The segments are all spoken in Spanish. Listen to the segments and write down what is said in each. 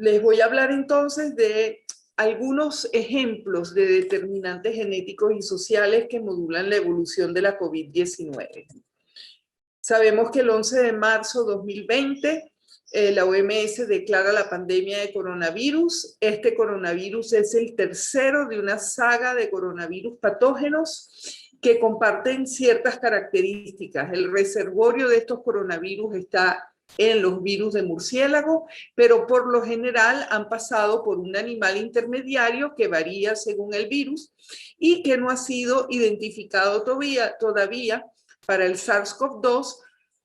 Les voy a hablar entonces de algunos ejemplos de determinantes genéticos y sociales que modulan la evolución de la COVID-19. Sabemos que el 11 de marzo de 2020 la OMS declara la pandemia de coronavirus. Este coronavirus es el tercero de una saga de coronavirus patógenos que comparten ciertas características. El reservorio de estos coronavirus está en los virus de murciélago, pero por lo general han pasado por un animal intermediario que varía según el virus y que no ha sido identificado todavía para el SARS-CoV-2,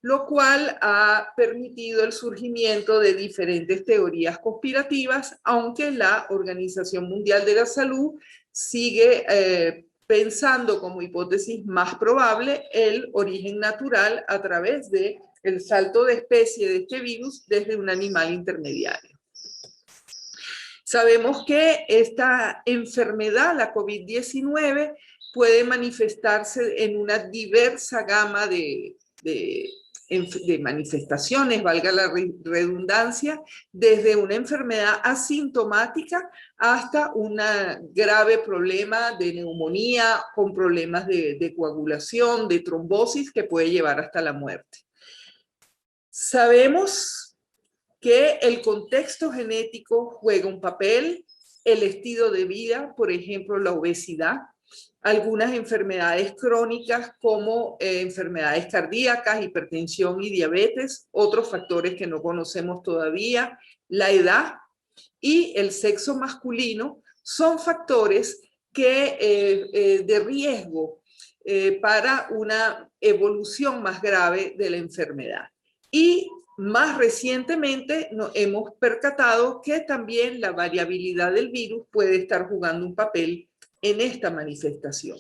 lo cual ha permitido el surgimiento de diferentes teorías conspirativas, aunque la Organización Mundial de la Salud sigue pensando como hipótesis más probable el origen natural a través de el salto de especie de este virus desde un animal intermediario. Sabemos que esta enfermedad, la COVID-19, puede manifestarse en una diversa gama de manifestaciones, valga la redundancia, desde una enfermedad asintomática hasta un grave problema de neumonía con problemas de coagulación, de trombosis que puede llevar hasta la muerte. Sabemos que el contexto genético juega un papel, el estilo de vida, por ejemplo, la obesidad, algunas enfermedades crónicas como enfermedades cardíacas, hipertensión y diabetes, otros factores que no conocemos todavía, la edad y el sexo masculino son factores de riesgo para una evolución más grave de la enfermedad. Y más recientemente nos hemos percatado que también la variabilidad del virus puede estar jugando un papel en esta manifestación.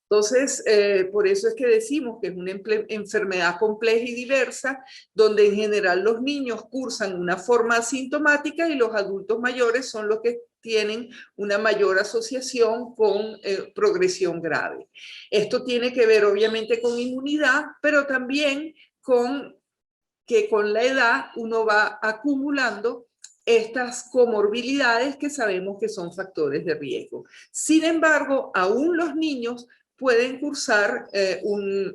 Entonces, por eso es que decimos que es una enfermedad compleja y diversa, donde en general los niños cursan una forma asintomática y los adultos mayores son los que tienen una mayor asociación con progresión grave. Esto tiene que ver obviamente con inmunidad, pero también con que con la edad uno va acumulando estas comorbilidades que sabemos que son factores de riesgo. Sin embargo, aún los niños pueden cursar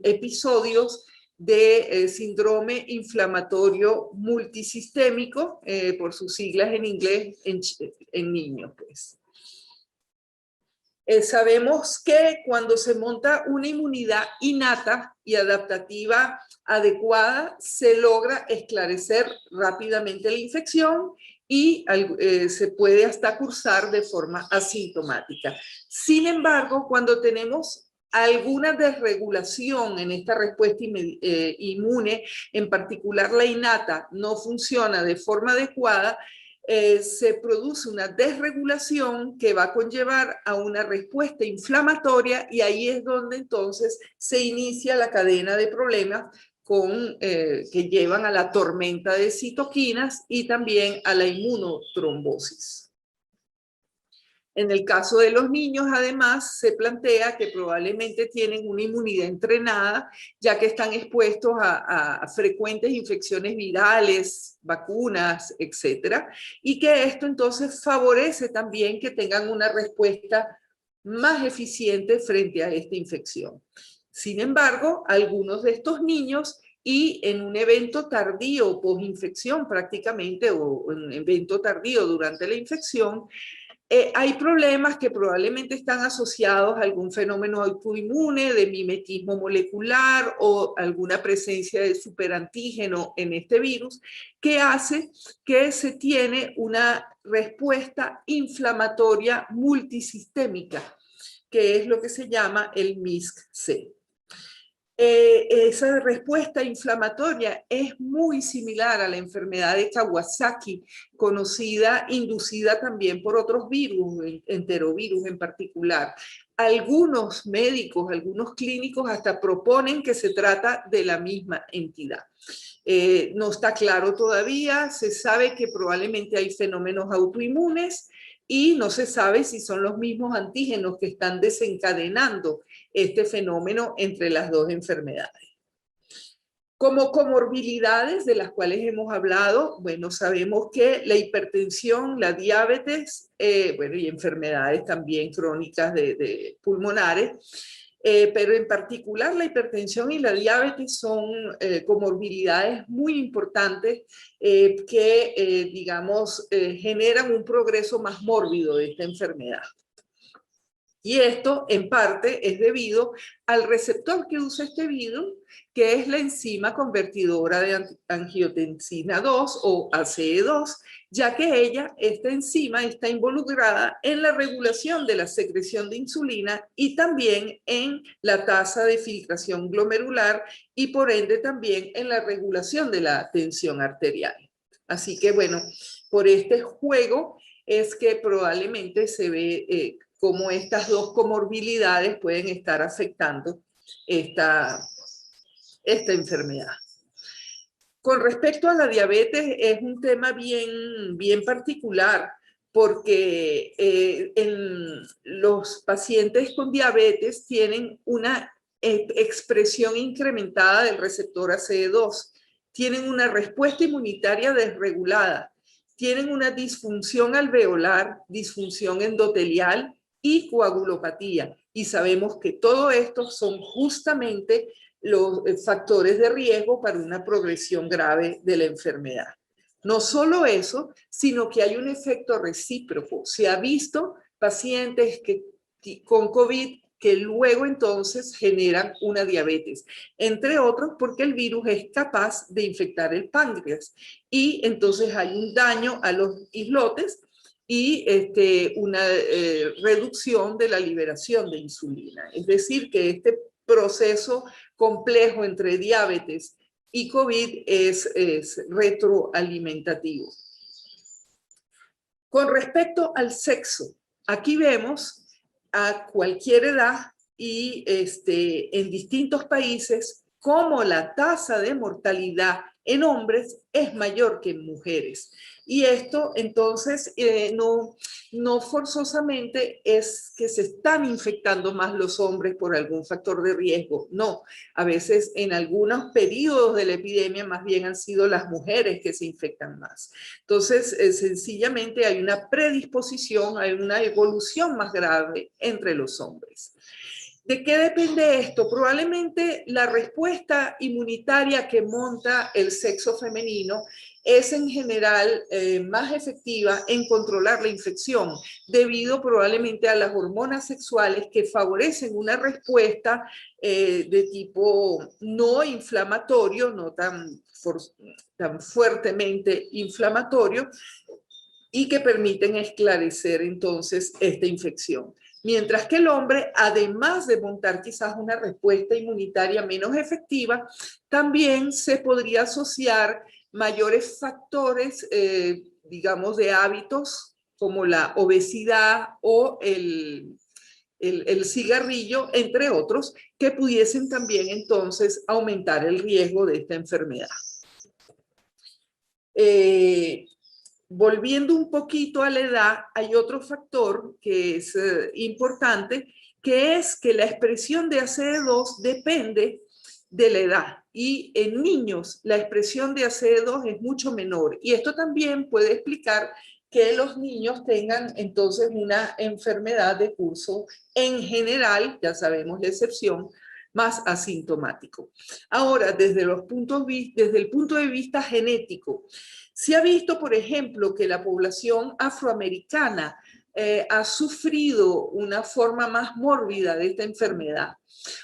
episodios de síndrome inflamatorio multisistémico, por sus siglas en inglés, en niños, pues. Sabemos que cuando se monta una inmunidad innata y adaptativa adecuada, se logra esclarecer rápidamente la infección y se puede hasta cursar de forma asintomática. Sin embargo, cuando tenemos alguna desregulación en esta respuesta inmune, en particular la innata, no funciona de forma adecuada, se produce una desregulación que va a conllevar a una respuesta inflamatoria y ahí es donde entonces se inicia la cadena de problemas que llevan a la tormenta de citoquinas y también a la inmunotrombosis. En el caso de los niños, además, se plantea que probablemente tienen una inmunidad entrenada, ya que están expuestos a frecuentes infecciones virales, vacunas, etcétera, y que esto entonces favorece también que tengan una respuesta más eficiente frente a esta infección. Sin embargo, algunos de estos niños y en un evento tardío, posinfección prácticamente, o en un evento tardío durante la infección, hay problemas que probablemente están asociados a algún fenómeno autoinmune, de mimetismo molecular o alguna presencia de superantígeno en este virus, que hace que se tiene una respuesta inflamatoria multisistémica, que es lo que se llama el MISC-C. Esa respuesta inflamatoria es muy similar a la enfermedad de Kawasaki, inducida también por otros virus, enterovirus en particular. Algunos médicos, algunos clínicos hasta proponen que se trata de la misma entidad. No está claro todavía, se sabe que probablemente hay fenómenos autoinmunes y no se sabe si son los mismos antígenos que están desencadenando este fenómeno entre las dos enfermedades. Como comorbilidades de las cuales hemos hablado, bueno, sabemos que la hipertensión, la diabetes, bueno, y enfermedades también crónicas de pulmonares, pero en particular la hipertensión y la diabetes son comorbilidades muy importantes que, digamos, generan un progreso más mórbido de esta enfermedad. Y esto, en parte, es debido al receptor que usa este virus, que es la enzima convertidora de angiotensina 2 o ACE2, ya que esta enzima, está involucrada en la regulación de la secreción de insulina y también en la tasa de filtración glomerular y por ende también en la regulación de la tensión arterial. Así que bueno, por este juego es que probablemente se ve cómo estas dos comorbilidades pueden estar afectando esta enfermedad. Con respecto a la diabetes, es un tema bien particular, porque los pacientes con diabetes tienen una expresión incrementada del receptor ACE2, tienen una respuesta inmunitaria desregulada, tienen una disfunción alveolar, disfunción endotelial y coagulopatía. Y sabemos que todo esto son justamente los factores de riesgo para una progresión grave de la enfermedad. No solo eso, sino que hay un efecto recíproco. Se ha visto pacientes con COVID que luego entonces generan una diabetes, entre otros porque el virus es capaz de infectar el páncreas y entonces hay un daño a los islotes y una reducción de la liberación de insulina. Es decir, que este proceso complejo entre diabetes y COVID es retroalimentativo. Con respecto al sexo, aquí vemos a cualquier edad y en distintos países cómo la tasa de mortalidad en hombres es mayor que en mujeres. Y esto entonces no forzosamente es que se están infectando más los hombres por algún factor de riesgo, no. A veces en algunos periodos de la epidemia más bien han sido las mujeres que se infectan más. Entonces, sencillamente hay una predisposición, hay una evolución más grave entre los hombres. ¿De qué depende esto? Probablemente la respuesta inmunitaria que monta el sexo femenino es en general más efectiva en controlar la infección, debido probablemente a las hormonas sexuales que favorecen una respuesta de tipo no inflamatorio, no tan fuertemente inflamatorio, y que permiten esclarecer entonces esta infección. Mientras que el hombre, además de montar quizás una respuesta inmunitaria menos efectiva, también se podría asociar mayores factores, digamos, de hábitos como la obesidad o el cigarrillo, entre otros, que pudiesen también entonces aumentar el riesgo de esta enfermedad. Volviendo un poquito a la edad, hay otro factor que es importante, que es que la expresión de ACE2 depende de la edad. Y en niños la expresión de ACE2 es mucho menor. Y esto también puede explicar que los niños tengan entonces una enfermedad de curso en general, ya sabemos la excepción, más asintomático. Ahora, desde el punto de vista genético, se ha visto, por ejemplo, que la población afroamericana ha sufrido una forma más mórbida de esta enfermedad.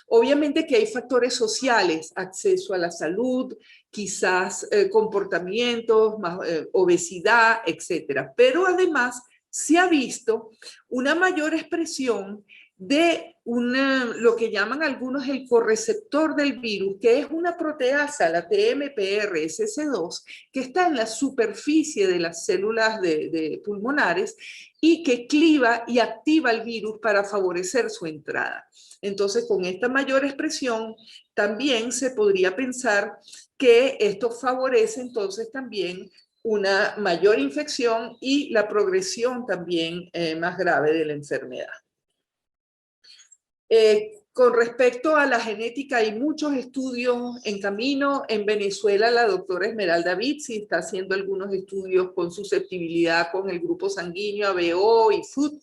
Obviamente que hay factores sociales, acceso a la salud, quizás comportamientos, más, obesidad, etcétera. Pero además se ha visto una mayor expresión de lo que llaman algunos el correceptor del virus, que es una proteasa, la TMPRSS2, que está en la superficie de las células de pulmonares y que cliva y activa el virus para favorecer su entrada. Entonces, con esta mayor expresión, también se podría pensar que esto favorece entonces también una mayor infección y la progresión también más grave de la enfermedad. Con respecto a la genética, hay muchos estudios en camino. En Venezuela, la doctora Esmeralda Bizzi está haciendo algunos estudios con susceptibilidad con el grupo sanguíneo ABO y FUT.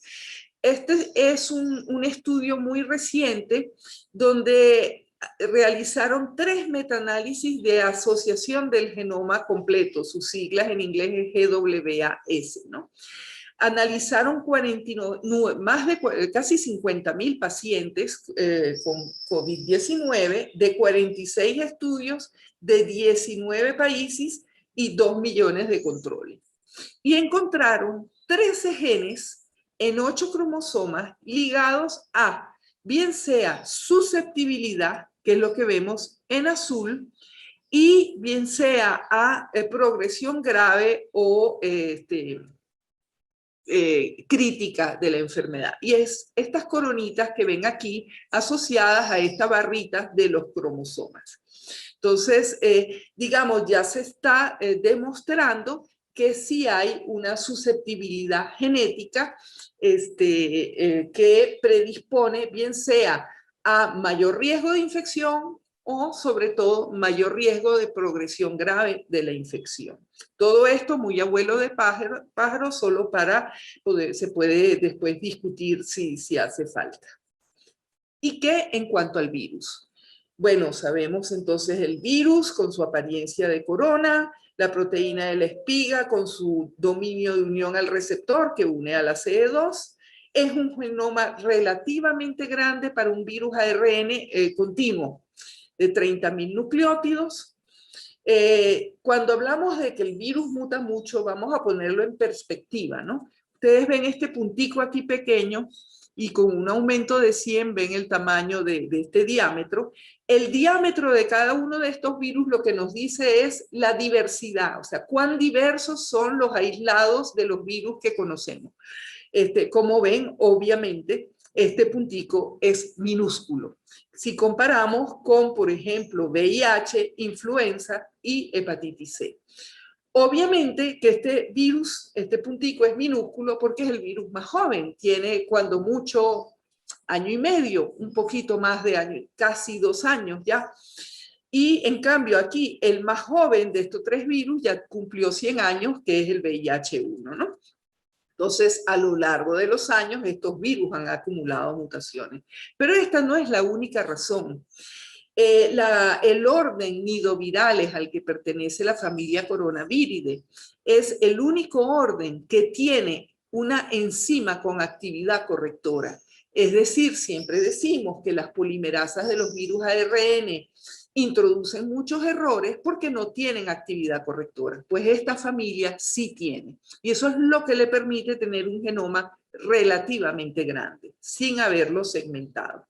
Este es un estudio muy reciente donde realizaron 3 metaanálisis de asociación del genoma completo, sus siglas en inglés es GWAS, ¿no? Analizaron 49, casi 50.000 pacientes con COVID-19 de 46 estudios de 19 países y 2 millones de controles. Y encontraron 13 genes en 8 cromosomas ligados a, bien sea susceptibilidad, que es lo que vemos en azul, y bien sea a progresión grave o crítica de la enfermedad. Y es estas coronitas que ven aquí asociadas a esta barrita de los cromosomas. Entonces, digamos, ya se está demostrando que sí hay una susceptibilidad genética que predispone bien sea a mayor riesgo de infección o sobre todo mayor riesgo de progresión grave de la infección. Todo esto muy abuelo de pájaro solo para poder, se puede después discutir si hace falta. ¿Y qué en cuanto al virus? Bueno, sabemos entonces el virus con su apariencia de corona, la proteína de la espiga con su dominio de unión al receptor que une a la CE2. Es un genoma relativamente grande para un virus ARN continuo de 30.000 nucleótidos. Cuando hablamos de que el virus muta mucho, vamos a ponerlo en perspectiva, ¿no? Ustedes ven este puntico aquí pequeño y con un aumento de 100 ven el tamaño de este diámetro. El diámetro de cada uno de estos virus lo que nos dice es la diversidad, o sea, cuán diversos son los aislados de los virus que conocemos. Como ven, obviamente, este puntico es minúsculo. Si comparamos con, por ejemplo, VIH, influenza y hepatitis C. Obviamente que este virus, este puntico es minúsculo porque es el virus más joven. Tiene cuando mucho año y medio, un poquito más de año, casi 2 años ya. Y en cambio aquí el más joven de estos 3 virus ya cumplió 100 años, que es el VIH-1, ¿no? Entonces, a lo largo de los años, estos virus han acumulado mutaciones. Pero esta no es la única razón. El orden nidovirales al que pertenece la familia Coronaviridae es el único orden que tiene una enzima con actividad correctora. Es decir, siempre decimos que las polimerasas de los virus ARN introducen muchos errores porque no tienen actividad correctora. Pues esta familia sí tiene. Y eso es lo que le permite tener un genoma relativamente grande, sin haberlo segmentado.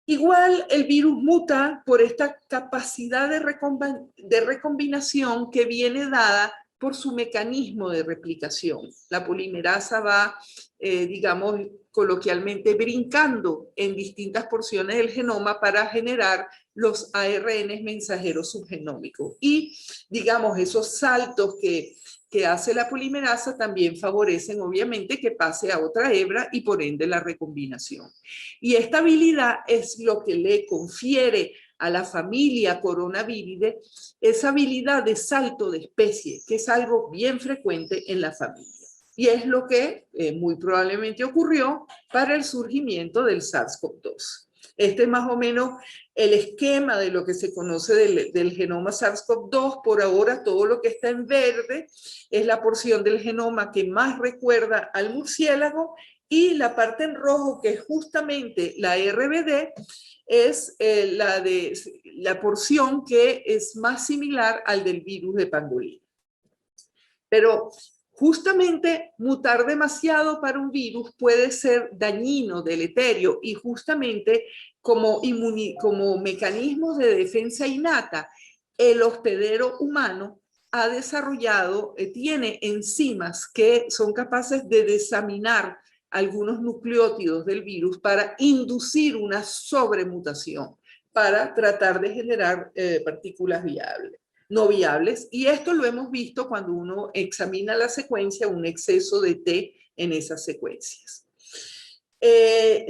Igual el virus muta por esta capacidad de recombinación que viene dada por su mecanismo de replicación. La polimerasa va, digamos, coloquialmente brincando en distintas porciones del genoma para generar los ARN mensajeros subgenómicos. Y, digamos, esos saltos que hace la polimerasa también favorecen, obviamente, que pase a otra hebra y por ende la recombinación. Y esta habilidad es lo que le confiere a la familia Coronaviridae esa habilidad de salto de especie, que es algo bien frecuente en la familia. Y es lo que muy probablemente ocurrió para el surgimiento del SARS-CoV-2. Este es más o menos el esquema de lo que se conoce del genoma SARS-CoV-2. Por ahora, todo lo que está en verde es la porción del genoma que más recuerda al murciélago, y la parte en rojo, que es justamente la RBD, es la porción que es más similar al del virus de pangolín. Pero justamente mutar demasiado para un virus puede ser dañino, deleterio, y justamente como mecanismos de defensa innata, el hospedero humano ha desarrollado, tiene enzimas que son capaces de desaminar algunos nucleótidos del virus para inducir una sobremutación, para tratar de generar partículas no viables. Y esto lo hemos visto cuando uno examina la secuencia, un exceso de T en esas secuencias.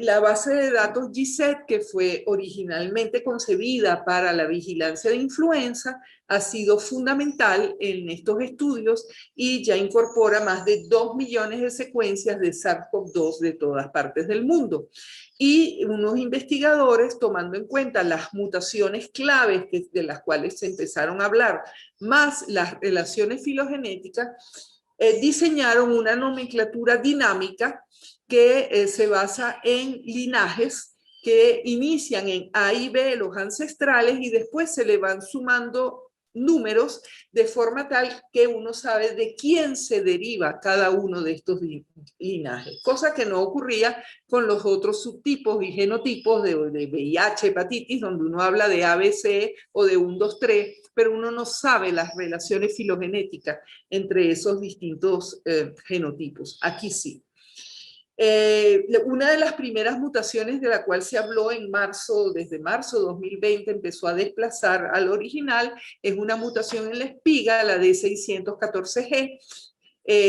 La base de datos GSET, que fue originalmente concebida para la vigilancia de influenza, ha sido fundamental en estos estudios y ya incorpora más de 2 millones de secuencias de SARS-CoV-2 de todas partes del mundo. Y unos investigadores, tomando en cuenta las mutaciones claves de las cuales se empezaron a hablar, más las relaciones filogenéticas, diseñaron una nomenclatura dinámica que se basa en linajes que inician en A y B, los ancestrales, y después se le van sumando números de forma tal que uno sabe de quién se deriva cada uno de estos linajes, cosa que no ocurría con los otros subtipos y genotipos de VIH, hepatitis, donde uno habla de ABC o de 1, 2, 3, pero uno no sabe las relaciones filogenéticas entre esos distintos genotipos. Aquí sí. Una de las primeras mutaciones de la cual se habló en marzo, desde marzo de 2020, empezó a desplazar al original, es una mutación en la espiga, la D614G.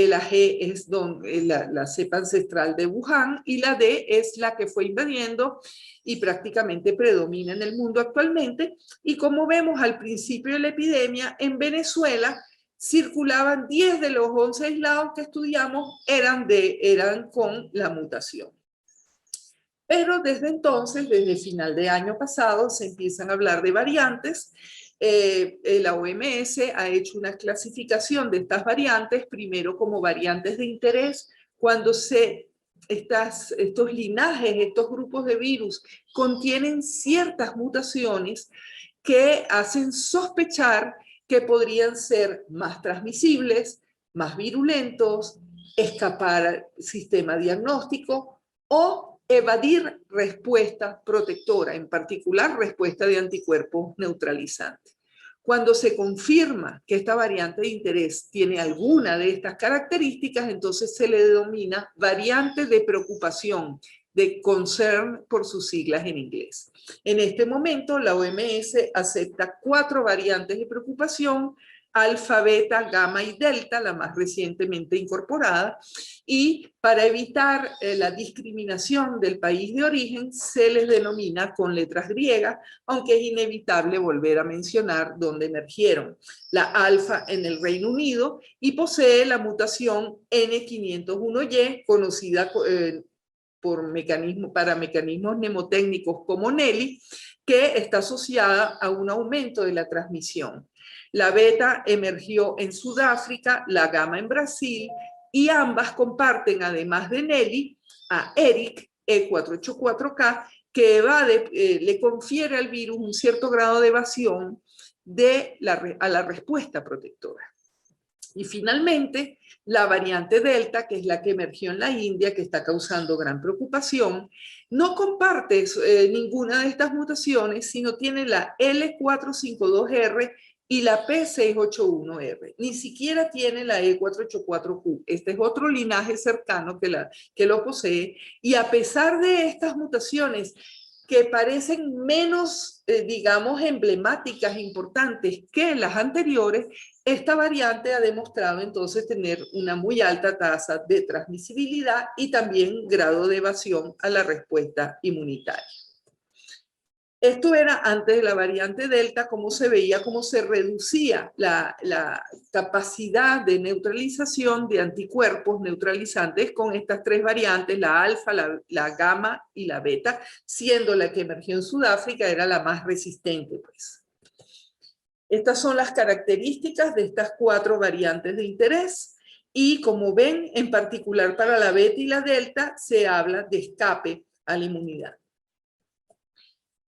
La G es la cepa ancestral de Wuhan y la D es la que fue invadiendo y prácticamente predomina en el mundo actualmente. Y como vemos al principio de la epidemia, en Venezuela circulaban 10 de los 11 aislados que estudiamos eran con la mutación. Pero desde entonces, desde final de año pasado, se empiezan a hablar de variantes. La OMS ha hecho una clasificación de estas variantes, primero como variantes de interés, cuando estos linajes, estos grupos de virus contienen ciertas mutaciones que hacen sospechar que podrían ser más transmisibles, más virulentos, escapar al sistema diagnóstico o evadir respuesta protectora, en particular respuesta de anticuerpos neutralizantes. Cuando se confirma que esta variante de interés tiene alguna de estas características, entonces se le denomina variante de preocupación, de concern por sus siglas en inglés. En este momento, la OMS acepta 4 variantes de preocupación: alfa, beta, gamma y delta, la más recientemente incorporada, y para evitar la discriminación del país de origen se les denomina con letras griegas, aunque es inevitable volver a mencionar dónde emergieron. La alfa en el Reino Unido y posee la mutación N501Y, conocida para mecanismos mnemotécnicos como Nelly, que está asociada a un aumento de la transmisión. La beta emergió en Sudáfrica, la gamma en Brasil, y ambas comparten, además de Nelly, a ERIC, E484K, que le confiere al virus un cierto grado de evasión a la respuesta protectora. Y finalmente, la variante Delta, que es la que emergió en la India, que está causando gran preocupación, no comparte ninguna de estas mutaciones, sino tiene la L452R y la P681R. Ni siquiera tiene la E484Q. Este es otro linaje cercano que lo posee. Y a pesar de estas mutaciones, que parecen menos, digamos, emblemáticas, importantes que las anteriores, esta variante ha demostrado entonces tener una muy alta tasa de transmisibilidad y también grado de evasión a la respuesta inmunitaria. Esto era antes de la variante Delta, cómo se veía, cómo se reducía la capacidad de neutralización de anticuerpos neutralizantes con estas 3 variantes, la alfa, la gamma y la beta, siendo la que emergió en Sudáfrica era la más resistente, pues. Estas son las características de estas 4 variantes de interés y, como ven, en particular para la beta y la delta se habla de escape a la inmunidad.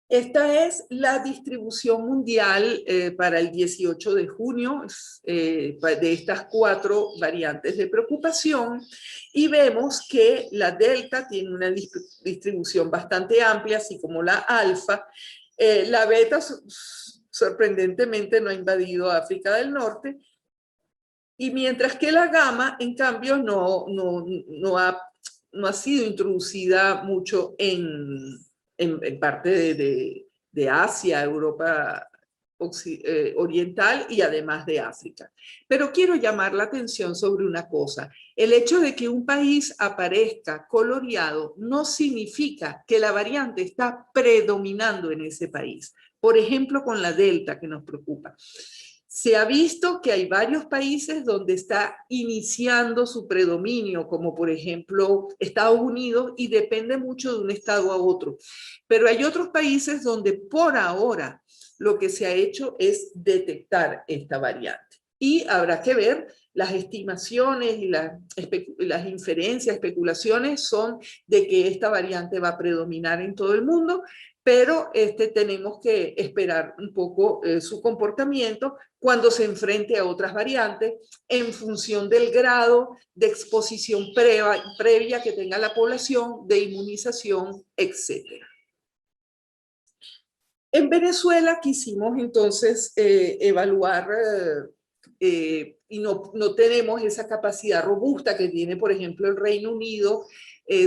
Esta es la distribución mundial para el 18 de junio de estas 4 variantes de preocupación y vemos que la delta tiene una distribución bastante amplia, así como la alfa. La beta sorprendentemente no ha invadido África del Norte, y mientras que la gamma, en cambio, no ha sido introducida mucho en parte de Asia, Europa oriental y además de África. Pero quiero llamar la atención sobre una cosa. El hecho de que un país aparezca coloreado no significa que la variante está predominando en ese país. Por ejemplo, con la Delta, que nos preocupa. Se ha visto que hay varios países donde está iniciando su predominio, como por ejemplo Estados Unidos, y depende mucho de un estado a otro. Pero hay otros países donde por ahora lo que se ha hecho es detectar esta variante. Y habrá que ver las estimaciones y las inferencias, especulaciones son de que esta variante va a predominar en todo el mundo, pero tenemos que esperar un poco su comportamiento cuando se enfrente a otras variantes en función del grado de exposición previa que tenga la población, de inmunización, etc. En Venezuela quisimos entonces evaluar y no tenemos esa capacidad robusta que tiene, por ejemplo, el Reino Unido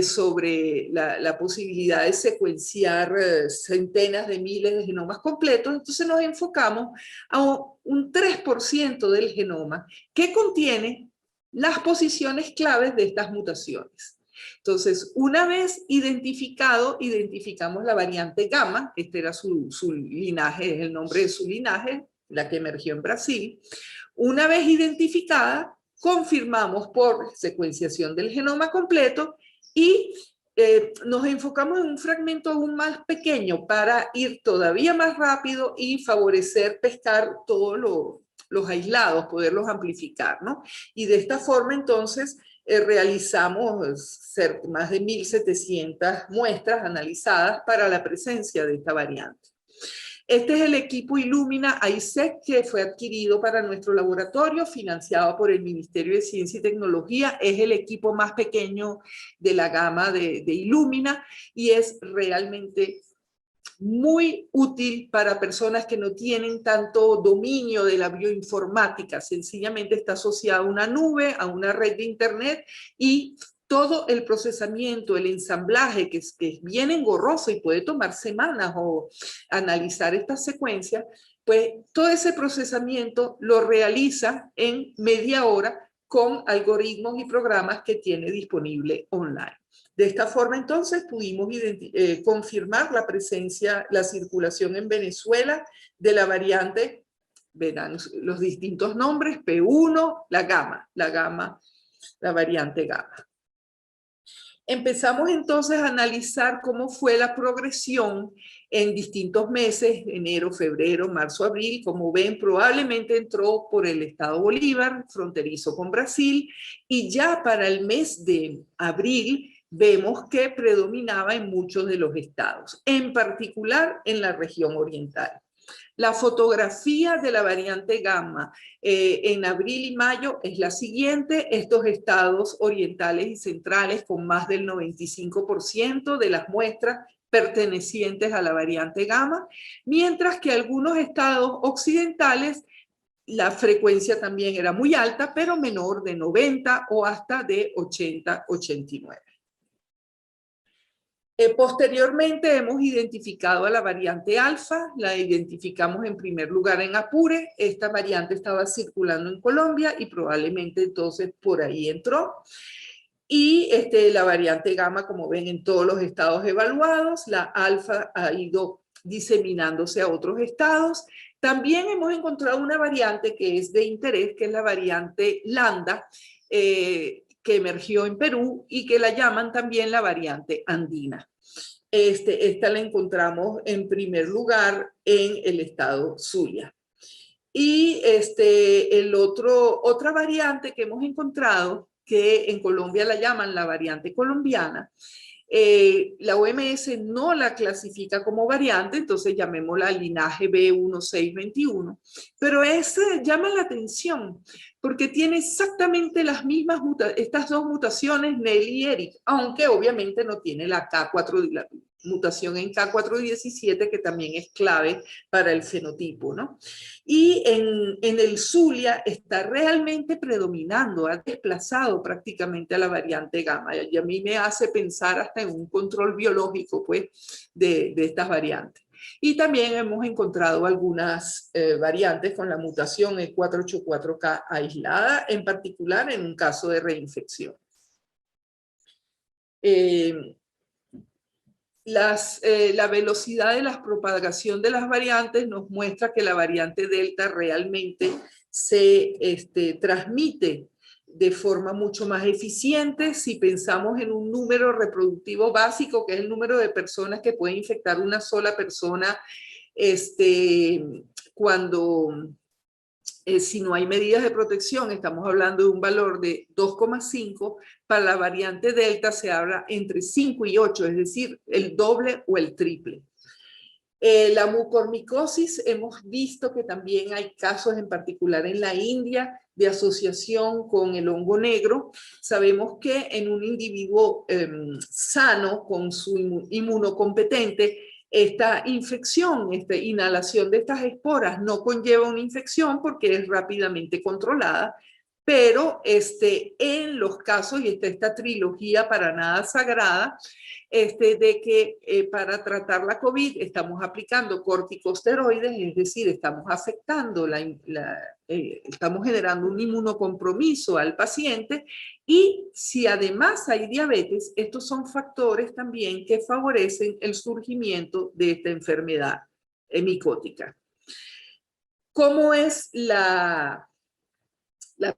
sobre la posibilidad de secuenciar centenas de miles de genomas completos. Entonces nos enfocamos a un 3% del genoma que contiene las posiciones claves de estas mutaciones. Entonces, una vez identificamos la variante gamma, este era su linaje, es el nombre de su linaje, la que emergió en Brasil. Una vez identificada, confirmamos por secuenciación del genoma completo y nos enfocamos en un fragmento aún más pequeño para ir todavía más rápido y favorecer pescar todos los aislados, poderlos amplificar, ¿no? Y de esta forma, entonces, realizamos más de 1.700 muestras analizadas para la presencia de esta variante. Este es el equipo Illumina ISEC que fue adquirido para nuestro laboratorio, financiado por el Ministerio de Ciencia y Tecnología. Es el equipo más pequeño de la gama de Illumina y es realmente muy útil para personas que no tienen tanto dominio de la bioinformática. Sencillamente está asociado a una nube, a una red de internet y todo el procesamiento, el ensamblaje, que es bien engorroso y puede tomar semanas o analizar estas secuencias, pues todo ese procesamiento lo realiza en media hora con algoritmos y programas que tiene disponible online. De esta forma, entonces, pudimos confirmar la presencia, la circulación en Venezuela de la variante, verán los distintos nombres, P1, la variante gamma. Empezamos entonces a analizar cómo fue la progresión en distintos meses, enero, febrero, marzo, abril. Como ven, probablemente entró por el estado Bolívar, fronterizo con Brasil, y ya para el mes de abril vemos que predominaba en muchos de los estados, en particular en la región oriental. La fotografía de la variante gamma en abril y mayo es la siguiente. Estos estados orientales y centrales con más del 95% de las muestras pertenecientes a la variante gamma, mientras que algunos estados occidentales la frecuencia también era muy alta, pero menor de 90 o hasta de 80-89. Posteriormente hemos identificado a la variante alfa, la identificamos en primer lugar en Apure. Esta variante estaba circulando en Colombia y probablemente entonces por ahí entró. Y la variante gamma, como ven, en todos los estados evaluados. La alfa ha ido diseminándose a otros estados. También hemos encontrado una variante que es de interés, que es la variante lambda, que emergió en Perú y que la llaman también la variante andina. Esta la encontramos en primer lugar en el estado Zulia. Y otra variante que hemos encontrado, que en Colombia la llaman la variante colombiana, la OMS no la clasifica como variante, entonces llamémosla linaje B1621, pero llama la atención porque tiene exactamente las mismas estas dos mutaciones, Nelly y Eric, aunque obviamente no tiene la mutación en K417, que también es clave para el fenotipo, ¿no? Y en el Zulia está realmente predominando, ha desplazado prácticamente a la variante gamma, y a mí me hace pensar hasta en un control biológico, pues, de estas variantes. Y también hemos encontrado algunas variantes con la mutación E484K aislada, en particular en un caso de reinfección. La velocidad de la propagación de las variantes nos muestra que la variante Delta realmente se transmite de forma mucho más eficiente si pensamos en un número reproductivo básico, que es el número de personas que puede infectar una sola persona cuando si no hay medidas de protección, estamos hablando de un valor de 2,5, para la variante Delta se habla entre 5 y 8, es decir, el doble o el triple. La mucormicosis, hemos visto que también hay casos, en particular en la India, de asociación con el hongo negro. Sabemos que en un individuo sano, con su inmunocompetente, esta infección, esta inhalación de estas esporas no conlleva una infección porque es rápidamente controlada, pero en los casos, y esta trilogía para nada sagrada, de que para tratar la COVID estamos aplicando corticosteroides, es decir, estamos afectando, estamos generando un inmunocompromiso al paciente, y si además hay diabetes, estos son factores también que favorecen el surgimiento de esta enfermedad micótica. ¿Cómo es la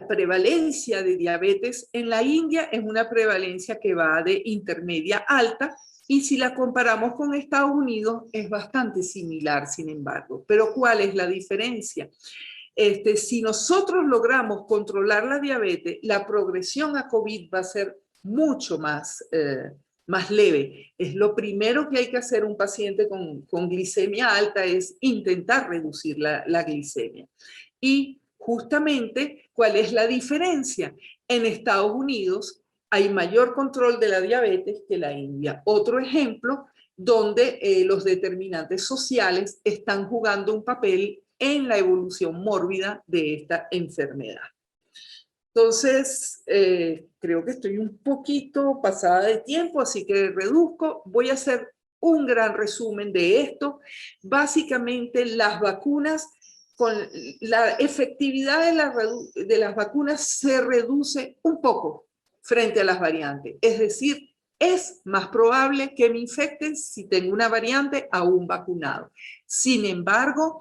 prevalencia de diabetes en la India? Es una prevalencia que va de intermedia a alta, y si la comparamos con Estados Unidos es bastante similar, sin embargo. Pero ¿cuál es la diferencia? Si nosotros logramos controlar la diabetes, la progresión a COVID va a ser mucho más leve. Es lo primero que hay que hacer un paciente con glicemia alta, es intentar reducir la glicemia. Y justamente, ¿cuál es la diferencia? En Estados Unidos hay mayor control de la diabetes que la India. Otro ejemplo donde los determinantes sociales están jugando un papel en la evolución mórbida de esta enfermedad. Entonces, creo que estoy un poquito pasada de tiempo, así que reduzco. Voy a hacer un gran resumen de esto. Básicamente, las vacunas, con la efectividad de las vacunas se reduce un poco frente a las variantes. Es decir, es más probable que me infecten si tengo una variante a un vacunado. Sin embargo,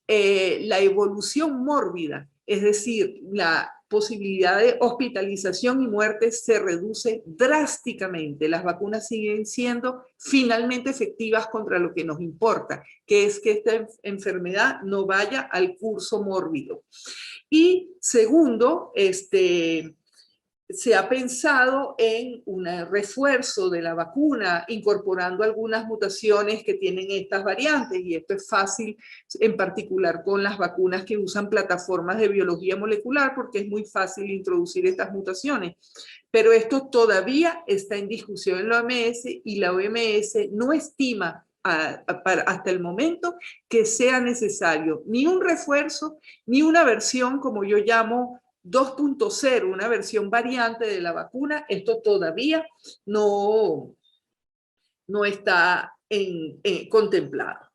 la evolución mórbida, es decir, la posibilidad de hospitalización y muerte se reduce drásticamente. Las vacunas siguen siendo finalmente efectivas contra lo que nos importa, que es que esta enfermedad no vaya al curso mórbido. Y segundo, se ha pensado en un refuerzo de la vacuna, incorporando algunas mutaciones que tienen estas variantes, y esto es fácil, en particular con las vacunas que usan plataformas de biología molecular, porque es muy fácil introducir estas mutaciones. Pero esto todavía está en discusión en la OMS, y la OMS no estima hasta el momento que sea necesario ni un refuerzo, ni una versión, como yo llamo, 2.0, una versión variante de la vacuna. Esto todavía no está contemplado.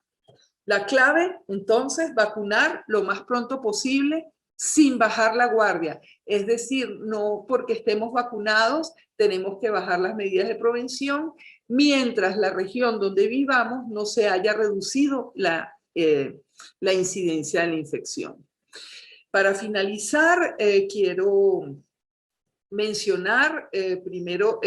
La clave, entonces, vacunar lo más pronto posible sin bajar la guardia. Es decir, no porque estemos vacunados tenemos que bajar las medidas de prevención mientras la región donde vivamos no se haya reducido la incidencia de la infección. Para finalizar, quiero mencionar primero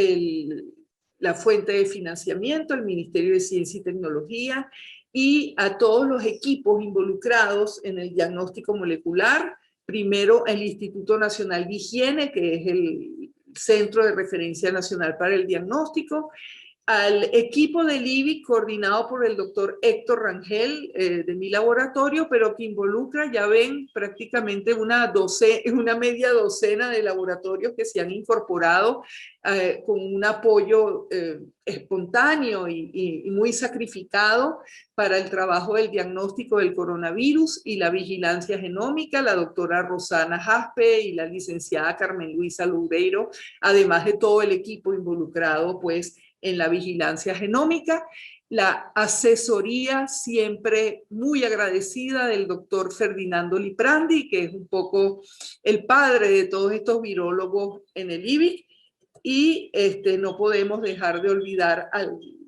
la fuente de financiamiento, el Ministerio de Ciencia y Tecnología, y a todos los equipos involucrados en el diagnóstico molecular. Primero, el Instituto Nacional de Higiene, que es el Centro de Referencia Nacional para el Diagnóstico, al equipo del IBI coordinado por el doctor Héctor Rangel de mi laboratorio, pero que involucra, ya ven, prácticamente una media docena de laboratorios que se han incorporado con un apoyo espontáneo y muy sacrificado para el trabajo del diagnóstico del coronavirus y la vigilancia genómica, la doctora Rosana Jaspe y la licenciada Carmen Luisa Loureiro, además de todo el equipo involucrado, pues, en la vigilancia genómica. la asesoría siempre muy agradecida del doctor Ferdinando Liprandi, que es un poco el padre de todos estos virólogos en el IBIC, y no podemos dejar de olvidar,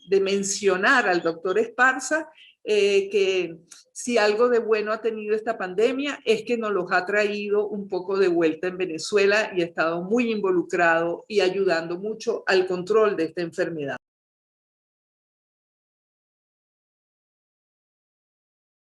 de mencionar al doctor Esparza, que si algo de bueno ha tenido esta pandemia es que nos los ha traído un poco de vuelta en Venezuela y ha estado muy involucrado y ayudando mucho al control de esta enfermedad.